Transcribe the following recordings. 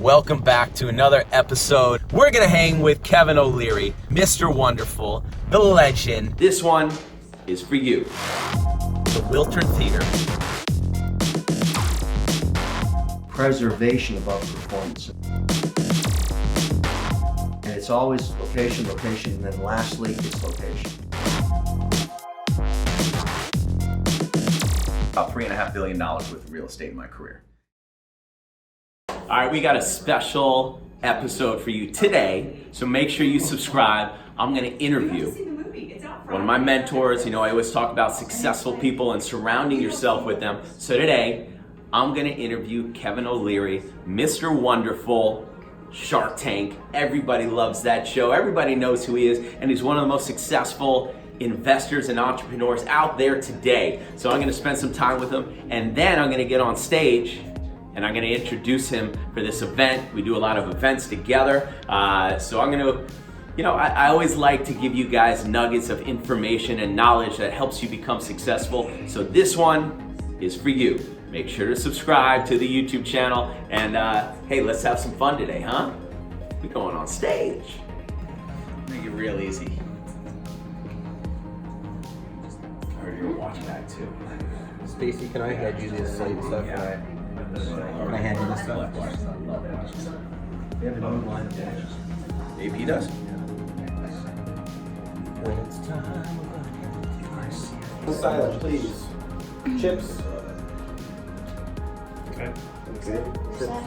Welcome back to another episode. We're gonna hang with Kevin O Leary, Mr. Wonderful, the legend. This one is for you. The Wiltern Theater. Preservation above performance. And it's always location, location, and then lastly, it's location. About $3.5 billion worth of real estate in my career. All right, we got a special episode for you today, so make sure you subscribe. I'm gonna interview one of my mentors. You know, I always talk about successful people and surrounding yourself with them. So today, I'm gonna interview Kevin O Leary, Mr. Wonderful, Shark Tank. Everybody loves that show. Everybody knows who he is, and he's one of the most successful investors and entrepreneurs out there today. So I'm gonna spend some time with him, and then I'm gonna get on stage and I'm gonna introduce him for this event. We do a lot of events together. So I'm gonna, you know, I always like to give you guys nuggets of information and knowledge that helps you become successful. So this one is for you. Make sure to subscribe to the YouTube channel, and hey, let's have some fun today, huh? We're going on stage. Make it real easy. I heard you were watching that too. Stacy, can I hand you this slate stuff? Yeah. Can I hand you this stuff? We have a new line of watches. AP does? When it's time. Silence, please. Chips. Okay. Okay. Chips.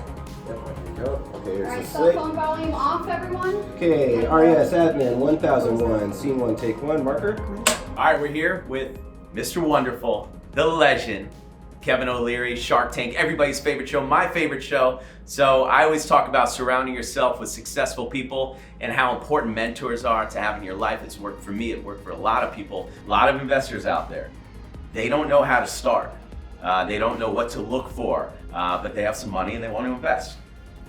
Yep. Okay, here's the Alright, cell slate. phone volume off, everyone. Okay, RES admin 1001, scene 1, take 1, marker. All right, we're here with Mr. Wonderful, the legend, Kevin O Leary, Shark Tank, everybody's favorite show, my favorite show. So I always talk about surrounding yourself with successful people and how important mentors are to have in your life. It's worked for me, it worked for a lot of people, a lot of investors out there. They don't know how to start. They don't know what to look for, but they have some money and they want to invest.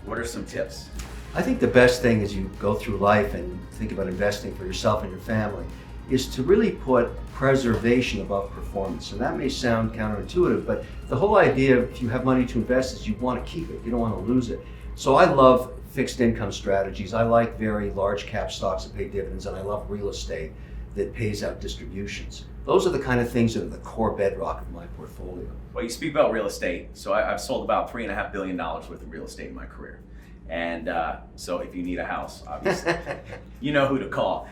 What are some tips? I think the best thing as you go through life and think about investing for yourself and your family is to really put preservation above performance. And that may sound counterintuitive, but the whole idea if you have money to invest is you want to keep it, you don't want to lose it. So I love fixed income strategies. I like very large cap stocks that pay dividends, and I love real estate that pays out distributions. Those are the kind of things that are the core bedrock of my portfolio. Well, you speak about real estate. So I've sold about $3.5 billion worth of real estate in my career. And so if you need a house, obviously, you know who to call.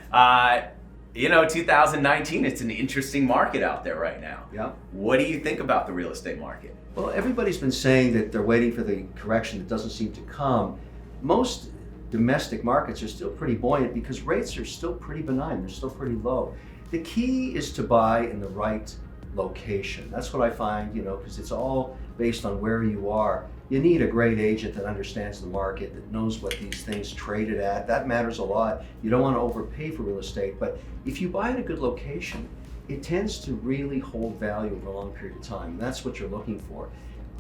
You know, 2019, it's an interesting market out there right now. Yeah. What do you think about the real estate market? Well, everybody's been saying that they're waiting for the correction that doesn't seem to come. Most domestic markets are still pretty buoyant because rates are still pretty benign. They're still pretty low. The key is to buy in the right location. That's what I find, you know, because it's all based on where you are. You need a great agent that understands the market, that knows what these things traded at. That matters a lot. You don't want to overpay for real estate, but if you buy in a good location, it tends to really hold value over a long period of time. And that's what you're looking for.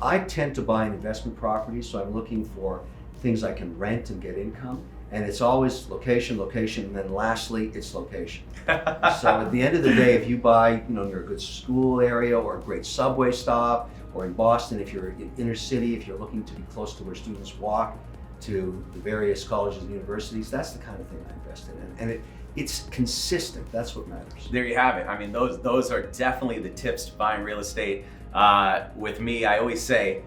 I tend to buy in investment properties, so I'm looking for things I can rent and get income. And it's always location, location, and then lastly, it's location. So at the end of the day, if you buy, you know, near a good school area or a great subway stop, or in Boston, if you're in inner city, if you're looking to be close to where students walk to the various colleges and universities, that's the kind of thing I invest in. And it's consistent, that's what matters. There you have it. I mean, those are definitely the tips to buying real estate. With me, I always say,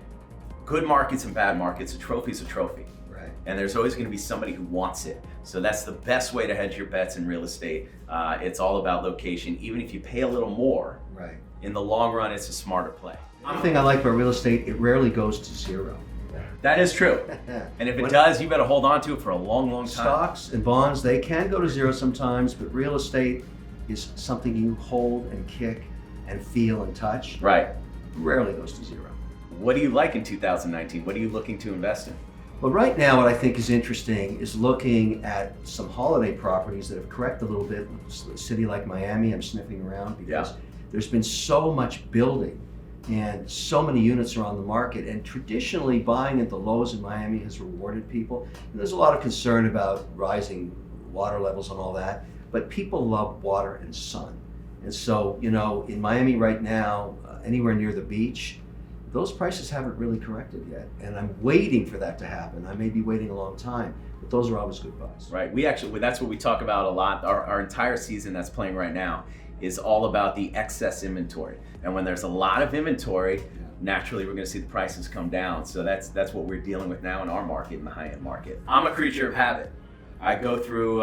good markets and bad markets, a trophy's a trophy. Right. And there's always gonna be somebody who wants it. So that's the best way to hedge your bets in real estate. It's all about location. Even if you pay a little more, Right. in the long run, it's a smarter play. One thing I like about real estate, it rarely goes to zero. That is true. And if it does, you better hold on to it for a long, long time. Stocks and bonds, they can go to zero sometimes, but real estate is something you hold and kick and feel and touch. Right. Rarely goes to zero. What do you like in 2019? What are you looking to invest in? Well, right now what I think is interesting is looking at some holiday properties that have corrected a little bit. A city like Miami, I'm sniffing around because there's been so much building and so many units are on the market, and traditionally buying at the lows in Miami has rewarded people. And there's a lot of concern about rising water levels and all that, but people love water and sun. And so, you know, in Miami right now, anywhere near the beach, those prices haven't really corrected yet, and I'm waiting for that to happen. I may be waiting a long time, but those are always good buys. Right. That's what we talk about a lot. Our entire season that's playing right now is all about the excess inventory. And when there's a lot of inventory, naturally we're going to see the prices come down. So that's what we're dealing with now in our market, in the high-end market. I'm a creature of habit. I go through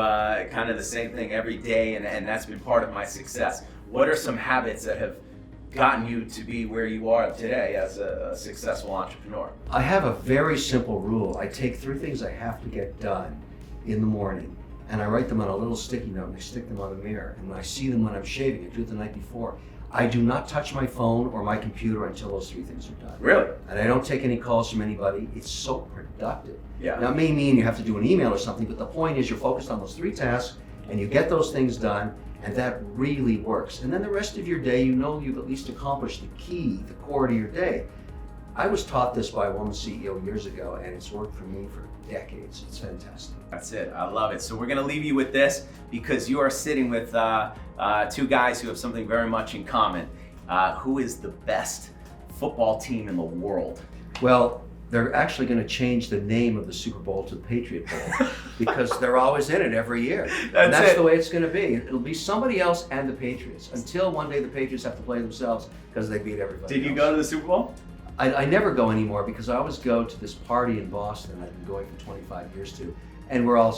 kind of the same thing every day, and that's been part of my success. What are some habits that have gotten you to be where you are today as a successful entrepreneur? I have a very simple rule. I take 3 things I have to get done in the morning, and I write them on a little sticky note and I stick them on the mirror. And when I see them when I'm shaving, I do it the night before. I do not touch my phone or my computer until those 3 things are done. Really? And I don't take any calls from anybody. It's so productive. Yeah. Now, it may mean you have to do an email or something, but the point is you're focused on those 3 tasks and you get those things done, and that really works. And then the rest of your day, you know you've at least accomplished the key, the core to your day. I was taught this by a woman CEO years ago, and it's worked for me for decades. It's fantastic. That's it. I love it. So we're going to leave you with this, because you are sitting with 2 guys who have something very much in common. Who is the best football team in the world? Well, they're actually going to change the name of the Super Bowl to the Patriot Bowl because they're always in it every year. That's the way it's going to be. It'll be somebody else and the Patriots until one day the Patriots have to play themselves because they beat everybody Did you else. go to the Super Bowl? I never go anymore because I always go to this party in Boston I've been going for 25 years to, and we're all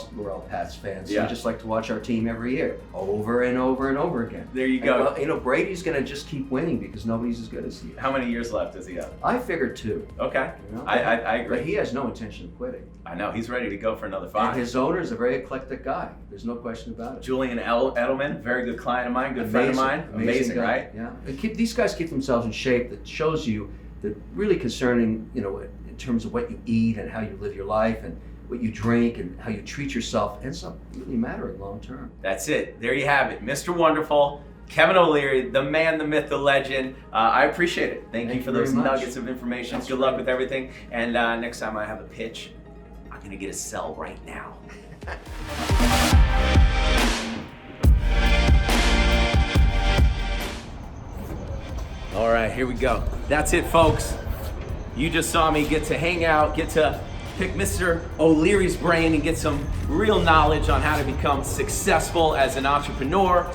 Pats fans. So Yeah. we just like to watch our team every year, over and over and over again. There you go. And, Brady's going to just keep winning because nobody's as good as he is. How many years left does he have? I figured 2. Okay. You know? I agree. But he has no intention of quitting. I know. He's ready to go for another 5. And his owner is a very eclectic guy. There's no question about it. Julian Edelman, very good client of mine, good friend of mine. Amazing, guy. right? Yeah. These guys keep themselves in shape. That shows you that really concerning, in terms of what you eat and how you live your life and what you drink and how you treat yourself ends up really mattering long term. That's it. There you have it. Mr. Wonderful, Kevin O Leary, the man, the myth, the legend. I appreciate it. Thank you for very those much. nuggets of information. That's Good luck great. with everything. And next time I have a pitch, I'm going to get a sell right now. All right, here we go. That's it, folks. You just saw me get to hang out, get to pick Mr. O'Leary's brain and get some real knowledge on how to become successful as an entrepreneur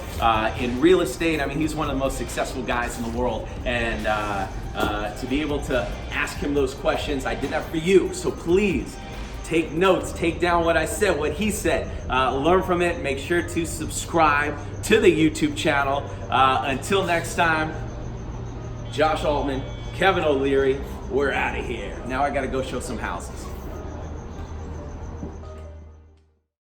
in real estate. I mean, he's one of the most successful guys in the world. And to be able to ask him those questions, I did that for you. So please, take notes, take down what I said, what he said, learn from it, make sure to subscribe to the YouTube channel. Until next time, Josh Altman, Kevin O Leary, we're out of here. Now I gotta go show some houses.